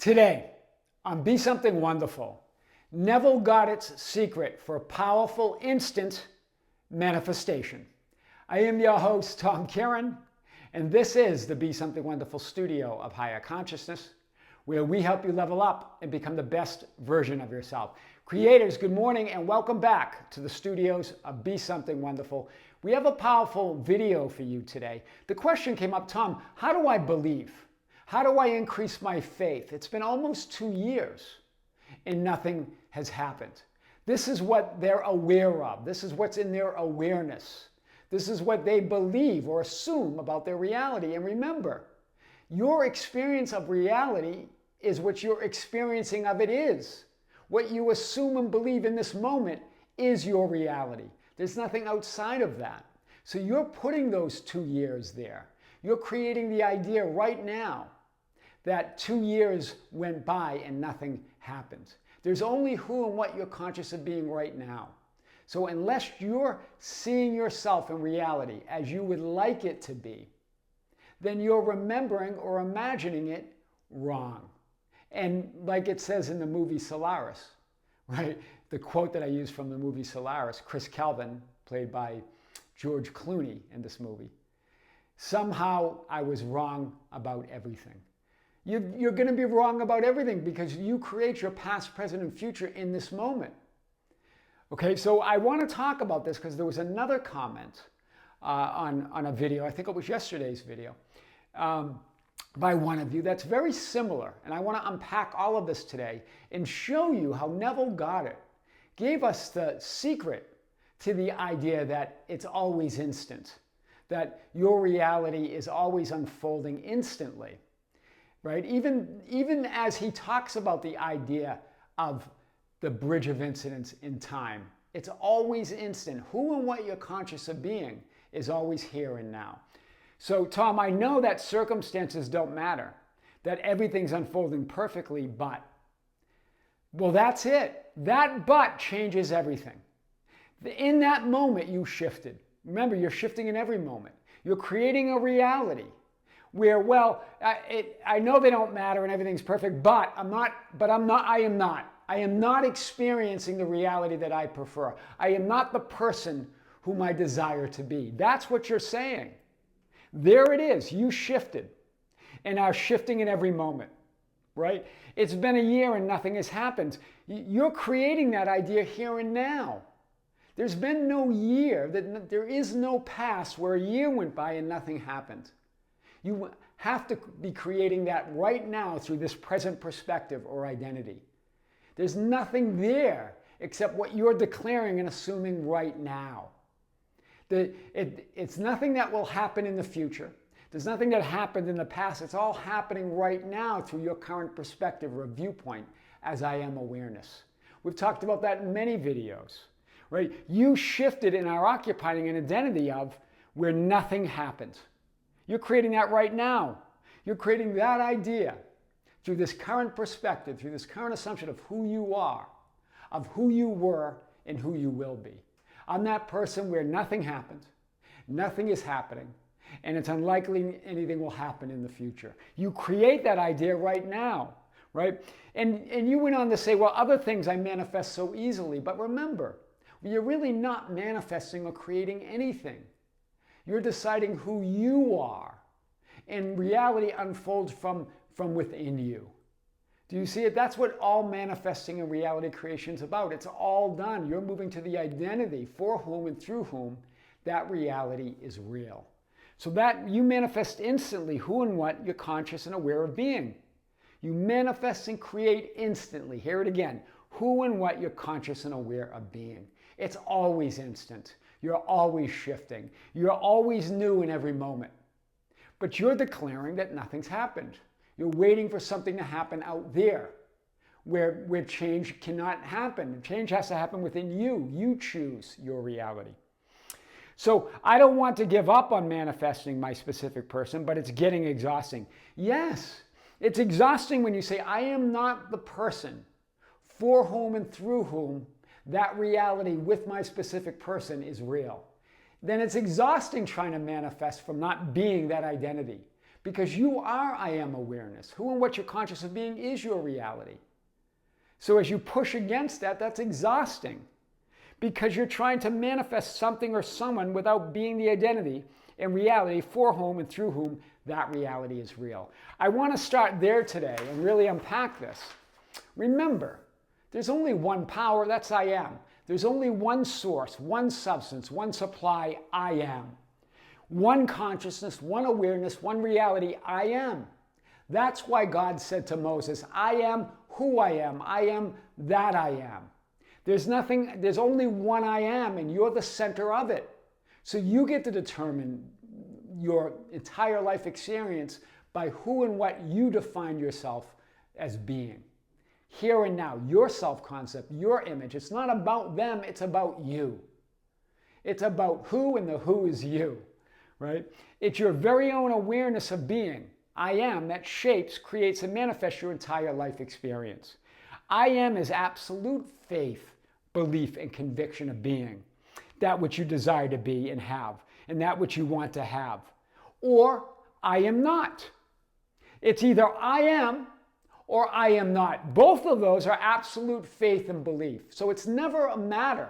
Today, on Be Something Wonderful, Neville Goddard's secret for powerful instant manifestation. I am your host, Tom Kearin, and this is the Be Something Wonderful studio of higher consciousness, where we help you level up and become the best version of yourself. Creators, good morning and welcome back to the studios of Be Something Wonderful. We have a powerful video for you today. The question came up, Tom, how do I believe? How do I increase my faith? It's been almost 2 years and nothing has happened. This is what they're aware of. This is what's in their awareness. This is what they believe or assume about their reality. And remember, your experience of reality is what your experiencing of it is. What you assume and believe in this moment is your reality. There's nothing outside of that. So you're putting those 2 years there. You're creating the idea right now that 2 years went by and nothing happened. There's only who and what you're conscious of being right now. So unless you're seeing yourself in reality as you would like it to be, then you're remembering or imagining it wrong. And like it says in the movie Solaris, right? The quote that I use from the movie Solaris, Chris Kelvin, played by George Clooney in this movie. Somehow I was wrong about everything. You're going to be wrong about everything because you create your past, present, and future in this moment. Okay, so I want to talk about this because there was another comment on a video, I think it was yesterday's video, by one of you that's very similar. And I want to unpack all of this today and show you how Neville Goddard gave us the secret to the idea that it's always instant, that your reality is always unfolding instantly. Right? Even as he talks about the idea of the bridge of incidents in time, it's always instant. Who and what you're conscious of being is always here and now. So, Tom, I know that circumstances don't matter, that everything's unfolding perfectly, but, well, that's it. That but changes everything. In that moment, you shifted. Remember, you're shifting in every moment. You're creating a reality where, well, I know they don't matter and everything's perfect, I am not experiencing the reality that I prefer. I am not the person whom I desire to be. That's what you're saying. There it is. You shifted and are shifting in every moment, right? It's been a year and nothing has happened. You're creating that idea here and now. There's been no year, there is no past where a year went by and nothing happened. You have to be creating that right now through this present perspective or identity. There's nothing there except what you're declaring and assuming right now. It's nothing that will happen in the future. There's nothing that happened in the past. It's all happening right now through your current perspective or viewpoint as I am awareness. We've talked about that in many videos, right? You shifted and are occupying an identity of where nothing happened. You're creating that right now. You're creating that idea through this current perspective, through this current assumption of who you are, of who you were, and who you will be. I'm that person where nothing happened, nothing is happening, and it's unlikely anything will happen in the future. You create that idea right now, right? And you went on to say, well, other things I manifest so easily, but remember, you're really not manifesting or creating anything. You're deciding who you are, and reality unfolds from within you. Do you see it? That's what all manifesting and reality creation is about. It's all done. You're moving to the identity for whom and through whom that reality is real. So that you manifest instantly who and what you're conscious and aware of being. You manifest and create instantly. Hear it again. Who and what you're conscious and aware of being. It's always instant. You're always shifting. You're always new in every moment. But you're declaring that nothing's happened. You're waiting for something to happen out there where change cannot happen. Change has to happen within you. You choose your reality. So I don't want to give up on manifesting my specific person, but it's getting exhausting. Yes, it's exhausting when you say, I am not the person for whom and through whom that reality with my specific person is real. Then it's exhausting trying to manifest from not being that identity Because you are I am awareness. Who and what you're conscious of being is your reality. So as you push against that, that's exhausting. Because you're trying to manifest something or someone without being the identity and reality for whom and through whom that reality is real. I want to start there today and really unpack this. Remember, there's only one power, that's I am. There's only one source, one substance, one supply, I am. One consciousness, one awareness, one reality, I am. That's why God said to Moses, I am who I am that I am. There's only one I am, and you're the center of it. So you get to determine your entire life experience by who and what you define yourself as being. Here and now, your self-concept, your image. It's not about them, it's about you. It's about who, and the who is you, right? It's your very own awareness of being, I am, that shapes, creates, and manifests your entire life experience. I am is absolute faith, belief, and conviction of being, that which you desire to be and have, and that which you want to have. Or I am not. It's either I am or I am not. Both of those are absolute faith and belief. So it's never a matter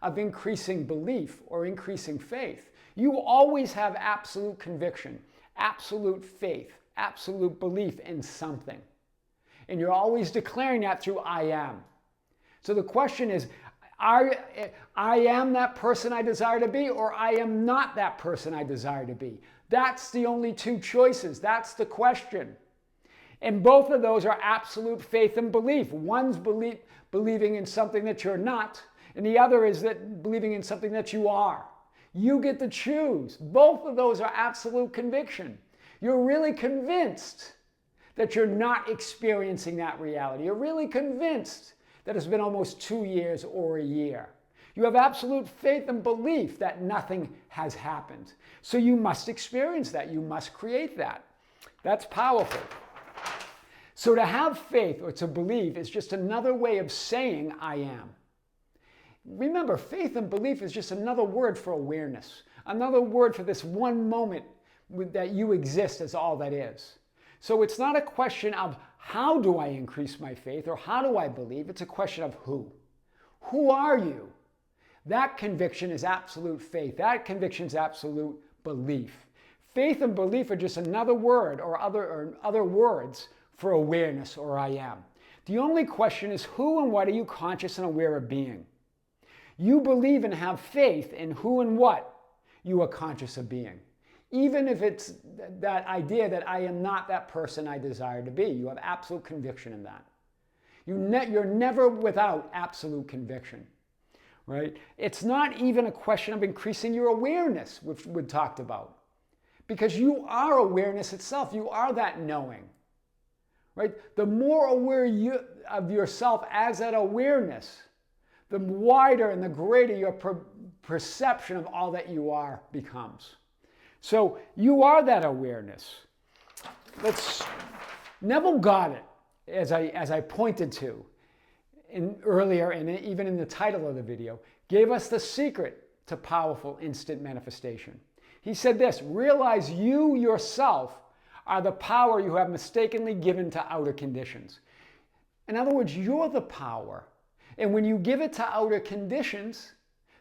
of increasing belief or increasing faith. You always have absolute conviction, absolute faith, absolute belief in something. And you're always declaring that through I am. So the question is, I am that person I desire to be, or I am not that person I desire to be. That's the only two choices. That's the question. And both of those are absolute faith and belief. One's believing in something that you're not, and the other is that believing in something that you are. You get to choose. Both of those are absolute conviction. You're really convinced that you're not experiencing that reality. You're really convinced that it's been almost 2 years or a year. You have absolute faith and belief that nothing has happened. So you must experience that. You must create that. That's powerful. So to have faith or to believe is just another way of saying I am. Remember, faith and belief is just another word for awareness, another word for this one moment that you exist as all that is. So it's not a question of how do I increase my faith or how do I believe? It's a question of who. Who are you? That conviction is absolute faith. That conviction is absolute belief. Faith and belief are just another word or other words for awareness or I am. The only question is who and what are you conscious and aware of being? You believe and have faith in who and what you are conscious of being. Even if it's that idea that I am not that person I desire to be. You have absolute conviction in that. You're never without absolute conviction, right? It's not even a question of increasing your awareness, which we talked about. Because you are awareness itself. You are that knowing, right? The more aware of yourself as that awareness, the wider and the greater your perception of all that you are becomes. So you are that awareness. Neville Goddard, as I pointed to earlier and even in the title of the video, gave us the secret to powerful instant manifestation. He said this: realize you yourself are the power you have mistakenly given to outer conditions. In other words, you're the power. And when you give it to outer conditions,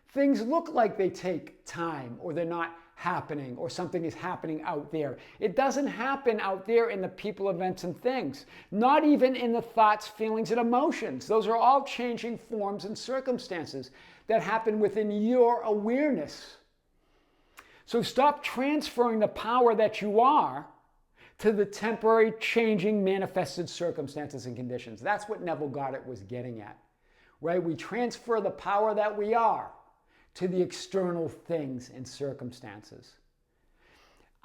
things look like they take time or they're not happening or something is happening out there. It doesn't happen out there in the people, events, and things. Not even in the thoughts, feelings, and emotions. Those are all changing forms and circumstances that happen within your awareness. So stop transferring the power that you are to the temporary, changing, manifested circumstances and conditions. That's what Neville Goddard was getting at, right? We transfer the power that we are to the external things and circumstances.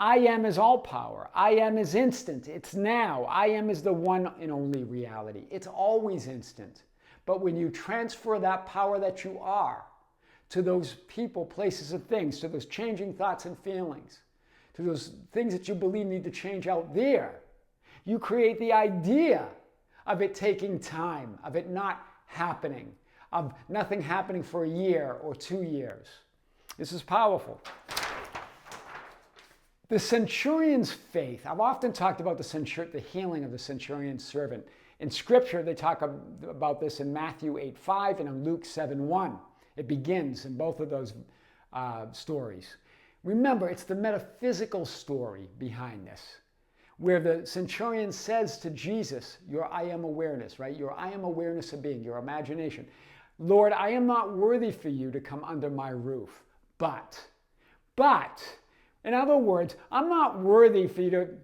I am is all power. I am is instant. It's now. I am is the one and only reality. It's always instant. But when you transfer that power that you are to those people, places, and things, to those changing thoughts and feelings, to those things that you believe need to change out there, you create the idea of it taking time, of it not happening, of nothing happening for a year or 2 years. This is powerful. The centurion's faith. I've often talked about the healing of the centurion's servant. In Scripture, they talk about this in Matthew 8:5 and in Luke 7:1. It begins in both of those stories. Remember, it's the metaphysical story behind this, where the centurion says to Jesus, your I am awareness, right? Your I am awareness of being, your imagination. Lord, I am not worthy for you to come under my roof, but, in other words, I'm not worthy for you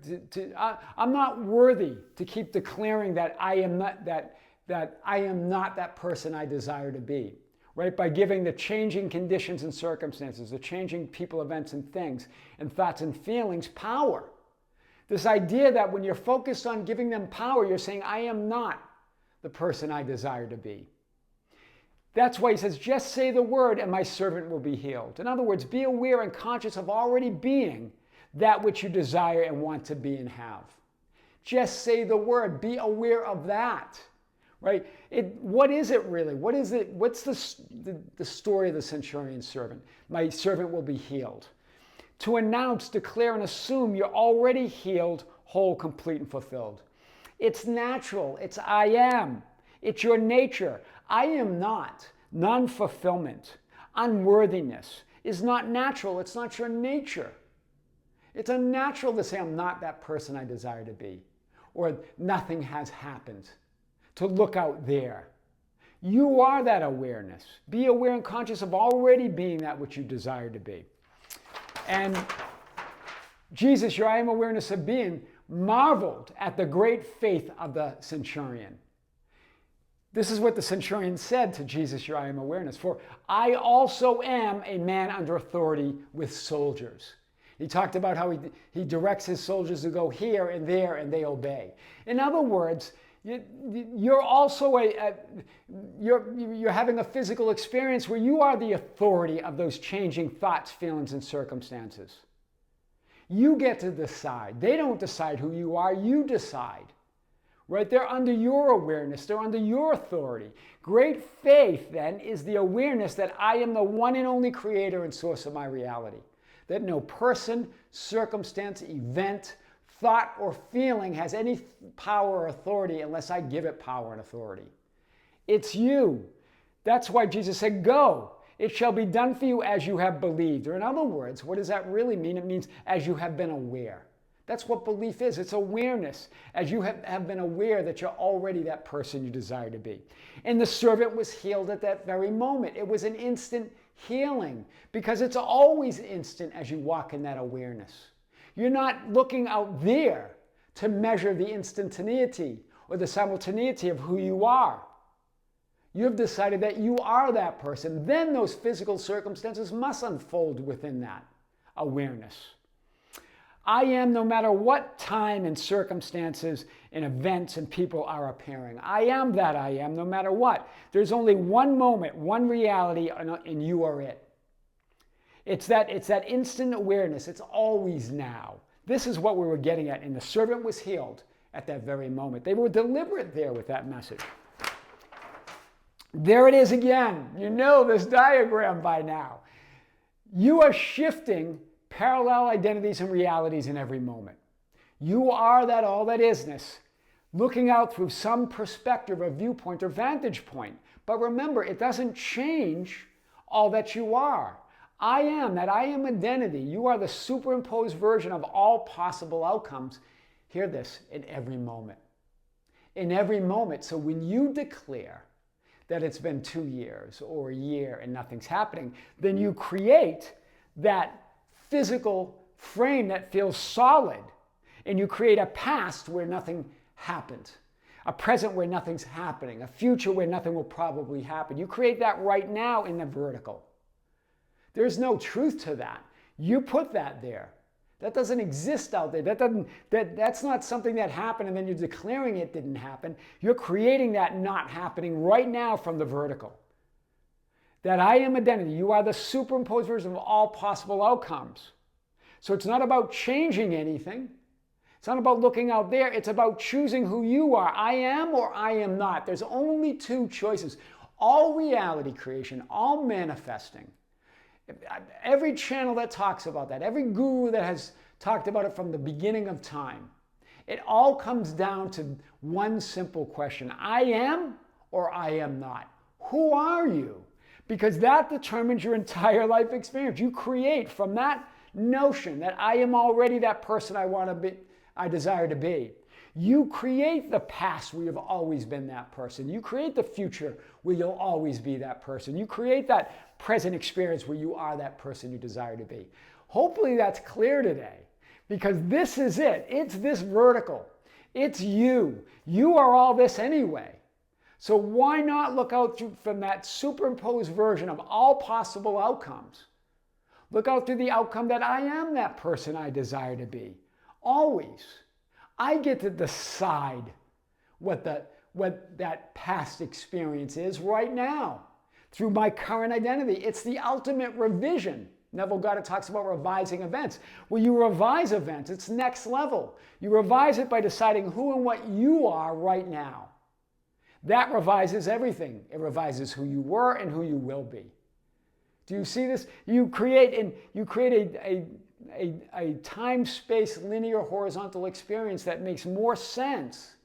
I'm not worthy to keep declaring that I am not that person I desire to be, right? By giving the changing conditions and circumstances, the changing people, events, and things, and thoughts and feelings power. This idea that when you're focused on giving them power, you're saying, I am not the person I desire to be. That's why he says, just say the word and my servant will be healed. In other words, be aware and conscious of already being that which you desire and want to be and have. Just say the word. Be aware of that, right? What is it really? What is it? What's the story of the centurion's servant? My servant will be healed. To announce, declare, and assume you're already healed, whole, complete, and fulfilled. It's natural. It's I am. It's your nature. I am not. Non-fulfillment, unworthiness is not natural. It's not your nature. It's unnatural to say I'm not that person I desire to be, or nothing has happened, to look out there. You are that awareness. Be aware and conscious of already being that which you desire to be. And Jesus, your I am awareness of being, marveled at the great faith of the centurion. This is what the centurion said to Jesus, your I am awareness. For I also am a man under authority with soldiers. He talked about how he directs his soldiers to go here and there and they obey. In other words, you're also you're having a physical experience where you are the authority of those changing thoughts, feelings, and circumstances. You get to decide. They don't decide who you are, you decide. Right? They're under your awareness. They're under your authority. Great faith, then, is the awareness that I am the one and only creator and source of my reality. That no person, circumstance, event, thought, or feeling has any power or authority unless I give it power and authority. It's you. That's why Jesus said, go. It shall be done for you as you have believed. Or in other words, what does that really mean? It means as you have been aware. That's what belief is. It's awareness. As you have been aware that you're already that person you desire to be. And the servant was healed at that very moment. It was an instant healing because it's always instant as you walk in that awareness. You're not looking out there to measure the instantaneity or the simultaneity of who you are. You've decided that you are that person. Then those physical circumstances must unfold within that awareness. I am no matter what time and circumstances and events and people are appearing. I am that I am no matter what. There's only one moment, one reality, and you are it. It's that instant awareness. It's always now. This is what we were getting at. And the servant was healed at that very moment. They were deliberate there with that message. There it is again. You know this diagram by now. You are shifting parallel identities and realities in every moment. You are that all that isness, looking out through some perspective or viewpoint or vantage point. But remember, it doesn't change all that you are. I am identity. You are the superimposed version of all possible outcomes. Hear this, in every moment. In every moment. So when you declare that it's been 2 years or a year and nothing's happening, then you create that physical frame that feels solid, and you create a past where nothing happened, a present where nothing's happening, a future where nothing will probably happen. You create that right now in the vertical. There's no truth to that. You put that there. That doesn't exist out there. That's not something that happened and then you're declaring it didn't happen. You're creating that not happening right now from the vertical. That I am identity. You are the superimposed version of all possible outcomes. So it's not about changing anything. It's not about looking out there. It's about choosing who you are. I am or I am not. There's only two choices. All reality creation, all manifesting. Every channel that talks about that, every guru that has talked about it from the beginning of time. It all comes down to one simple question. I am or I am not. Who are you? Because that determines your entire life experience. You create from that notion that I am already that person I desire to be. You create the past where you've always been that person. You create the future where you'll always be that person. You create that present experience where you are that person you desire to be. Hopefully that's clear today, because this is it. It's this vertical. It's you. You are all this anyway. So why not look out from that superimposed version of all possible outcomes? Look out through the outcome that I am that person I desire to be. Always. I get to decide what that past experience is right now through my current identity. It's the ultimate revision. Neville Goddard talks about revising events. When you revise events, it's next level. You revise it by deciding who and what you are right now. That revises everything. It revises who you were and who you will be. Do you see this? You create a time-space, linear, horizontal experience that makes more sense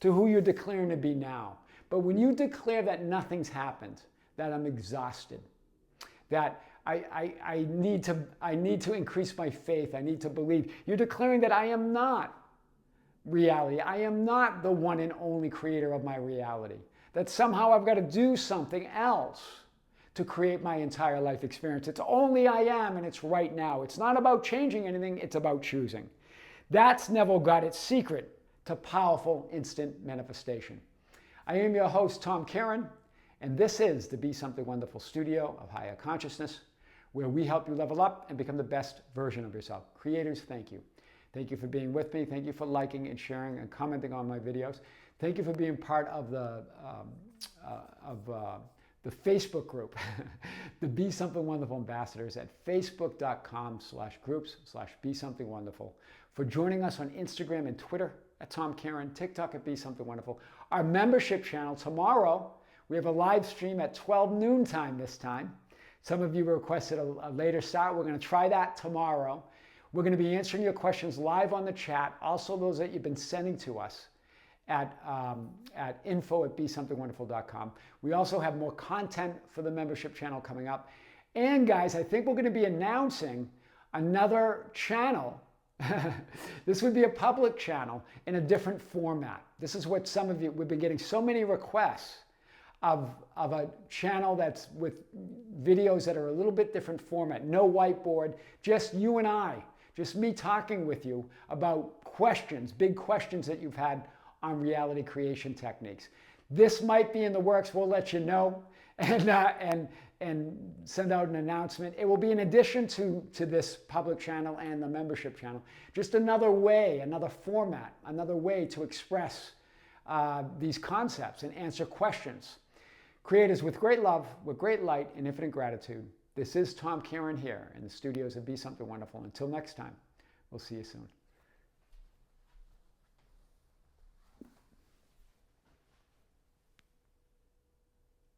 to who you're declaring to be now. But when you declare that nothing's happened, that I'm exhausted, that I need to increase my faith, I need to believe, you're declaring that I am not reality. I am not the one and only creator of my reality. That somehow I've got to do something else to create my entire life experience. It's only I am, and it's right now. It's not about changing anything, it's about choosing. That's Neville Goddard's secret to powerful instant manifestation. I am your host, Tom Kearin, and this is the Be Something Wonderful studio of higher consciousness, where we help you level up and become the best version of yourself. Creators, thank you. Thank you for being with me. Thank you for liking and sharing and commenting on my videos. Thank you for being part of the Facebook group, the Be Something Wonderful Ambassadors at facebook.com/groups/Be Something Wonderful. For joining us on Instagram and Twitter at Tom Kearin, TikTok at Be Something Wonderful. Our membership channel tomorrow, we have a live stream at 12 noon time this time. Some of you requested a later start. We're going to try that tomorrow. We're going to be answering your questions live on the chat, also those that you've been sending to us at info@besomethingwonderful.com. We also have more content for the membership channel coming up. And guys, I think we're going to be announcing another channel. This would be a public channel in a different format. This is what some of you, we've been getting so many requests of a channel that's with videos that are a little bit different format. No whiteboard, just you and I. Just me talking with you about questions, big questions that you've had on reality creation techniques. This might be in the works. We'll let you know and send out an announcement. It will be in addition to this public channel and the membership channel. Just another way, another format, another way to express these concepts and answer questions. Creators with great love, with great light and infinite gratitude. This is Tom Kearin here in the studios of Be Something Wonderful. Until next time, we'll see you soon.